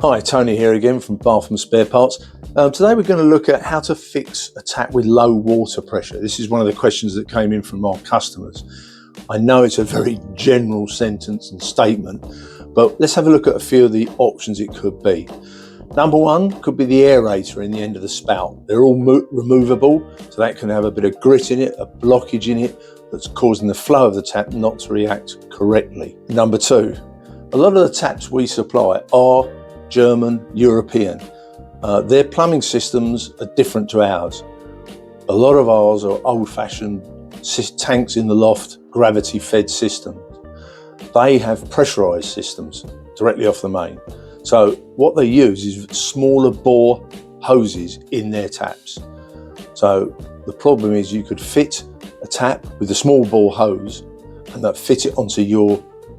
Hi, Tony here again from Bathroom Spare Parts. Today we're going to look at how to fix a tap with low water pressure. This is one of the questions that came in from our customers. I know it's a very general sentence and statement, but let's have a look at a few of the options it could be. Number one could be the aerator in the end of the spout. They're all removable, so that can have a bit of grit in it, a blockage in it that's causing the flow of the tap not to react correctly. Number two, a lot of the taps we supply are German, European. Their plumbing systems are different to ours. A lot of ours are old-fashioned tanks in the loft, gravity-fed systems. They have pressurized systems directly off the main. So what they use is smaller bore hoses in their taps. So the problem is you could fit a tap with a small bore hose and that fit it onto your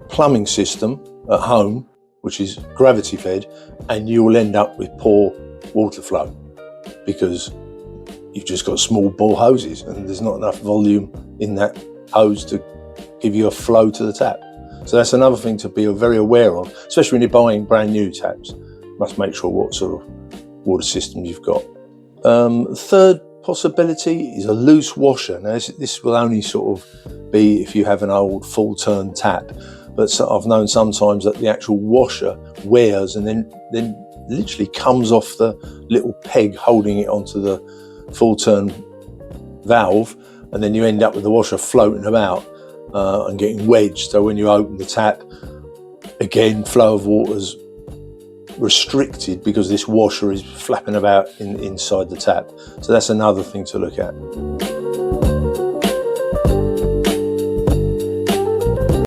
plumbing system at home, which is gravity fed, and you will end up with poor water flow because you've just got small bore hoses and there's not enough volume in that hose to give you a flow to the tap. So that's another thing to be very aware of, especially when you're buying brand new taps. You must make sure what sort of water system you've got. Third possibility is a loose washer. Now this will only sort of be if you have an old full turn tap. But I've known sometimes that the actual washer wears and then literally comes off the little peg holding it onto the full turn valve, and then you end up with the washer floating about and getting wedged. So when you open the tap, again, flow of water's restricted because this washer is flapping about inside the tap. So that's another thing to look at.